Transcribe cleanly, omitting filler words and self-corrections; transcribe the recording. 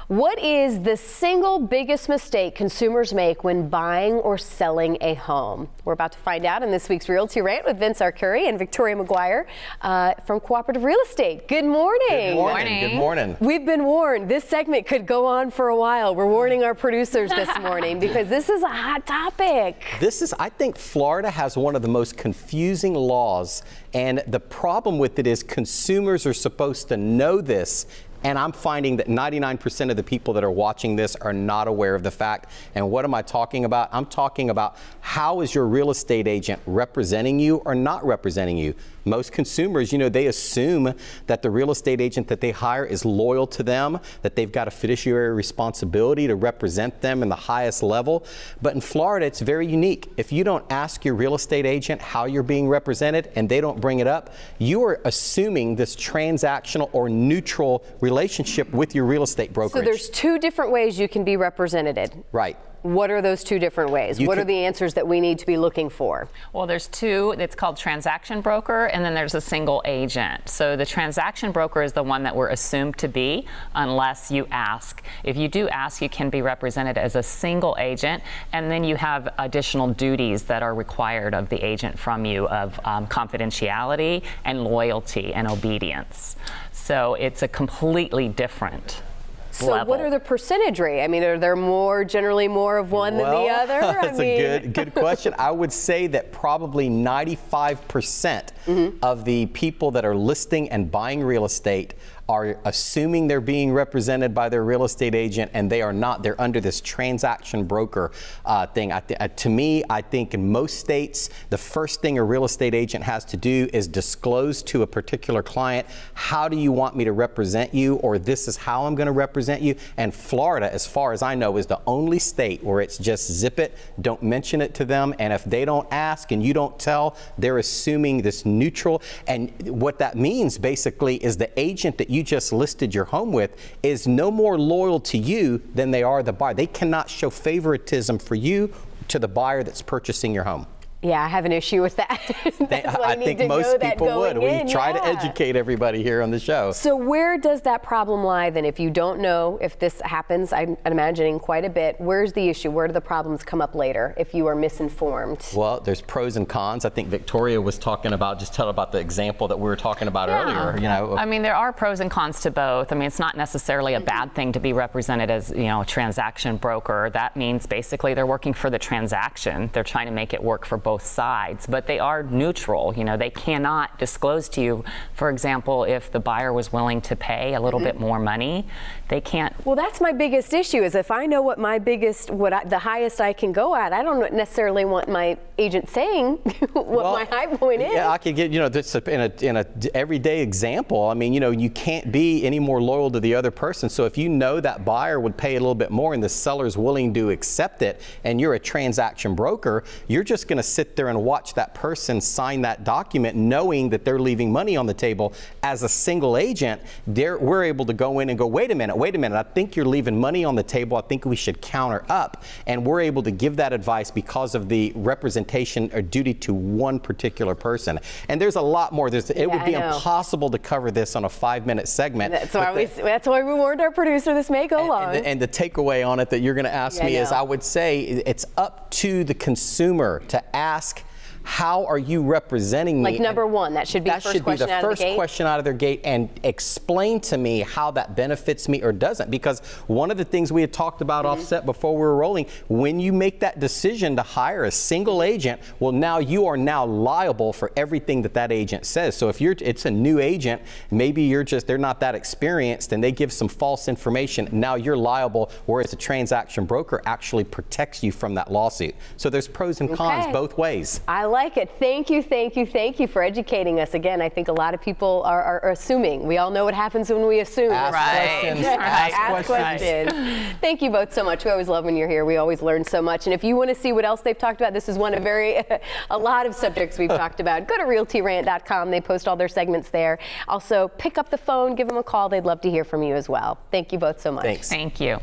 What is the single biggest mistake consumers make when buying or selling a home? We're about to find out in this week's Realty Rant with Vince Arcuri and Victoria McGuire from Cooperative Real Estate. Good morning. Good morning. Good morning. We've been warned. This segment could go on for a while. We're warning our producers this morning because this is a hot topic. I think Florida has one of the most confusing laws, and the problem with it is consumers are supposed to know this. And I'm finding that 99% of the people that are watching this are not aware of the fact. And what am I talking about? I'm talking about how is your real estate agent representing you or not representing you? Most consumers, they assume that the real estate agent that they hire is loyal to them, that they've got a fiduciary responsibility to represent them in the highest level. But in Florida, it's very unique. If you don't ask your real estate agent how you're being represented and they don't bring it up, you are assuming this transactional or neutral relationship with your real estate brokerage. So there's two different ways you can be represented. Right. What are those two different ways? What are the answers that we need to be looking for? Well, there's two. It's called transaction broker, and then there's a single agent. So the transaction broker is the one that we're assumed to be unless you ask. If you do ask, you can be represented as a single agent, and then you have additional duties that are required of the agent from you of confidentiality and loyalty and obedience. So it's a completely different So level. what are the percentage rate? I mean, are there generally more of one than the other? That's a good question. I would say that probably 95% of the people that are listing and buying real estate are assuming they're being represented by their real estate agent, and they are not. They're under this transaction broker thing. To me, I think in most states, the first thing a real estate agent has to do is disclose to a particular client, how do you want me to represent you, or this is how I'm going to represent you. And Florida, as far as I know, is the only state where it's just zip it, don't mention it to them, and if they don't ask and you don't tell, they're assuming this neutral. And what that means basically is the agent that you just listed your home with is no more loyal to you than they are the buyer. They cannot show favoritism for you to the buyer that's purchasing your home. Yeah, I have an issue with that. I think most people would. We try to educate everybody here on the show. So where does that problem lie then? If you don't know if this happens, I'm imagining quite a bit, where's the issue? Where do the problems come up later if you are misinformed? Well, there's pros and cons. I think Victoria was talking about, just tell about the example that we were talking about earlier. I mean, there are pros and cons to both. I mean, it's not necessarily a bad thing to be represented as, a transaction broker. That means basically they're working for the transaction. They're trying to make it work for both sides, but they are neutral. They cannot disclose to you, for example, if the buyer was willing to pay a little bit more money, they can't. Well, that's my biggest issue is if I know what my the highest I can go at, I don't necessarily want my agent saying what my high point is. Yeah, I could get, this in a everyday example. I mean, you can't be any more loyal to the other person. So if you know that buyer would pay a little bit more and the seller's willing to accept it, and you're a transaction broker, you're just going to sit there and watch that person sign that document knowing that they're leaving money on the table. As a single agent, we're able to go in and go, wait a minute, I think you're leaving money on the table. I think we should counter up. And we're able to give that advice because of the representation or duty to one particular person. And there's a lot more. It would be impossible to cover this on a 5-minute segment. That's why we warned our producer this may go long. And the takeaway on it that you're going to ask me is, I would say it's up to the consumer to ask, how are you representing me? Like number one, that should be the first question out of their gate, and explain to me how that benefits me or doesn't. Because one of the things we had talked about offset before we were rolling, when you make that decision to hire a single agent, well, now you are now liable for everything that agent says. So if it's a new agent, maybe they're not that experienced and they give some false information, now you're liable, whereas a transaction broker actually protects you from that lawsuit. So there's pros and cons both ways. I like it. Thank you for educating us. Again, I think a lot of people are assuming. We all know what happens when we assume. Ask questions. Ask questions. Thank you both so much. We always love when you're here. We always learn so much. And if you want to see what else they've talked about, this is one of a lot of subjects we've talked about. Go to realtyrant.com. They post all their segments there. Also, pick up the phone, give them a call. They'd love to hear from you as well. Thank you both so much. Thanks. Thank you.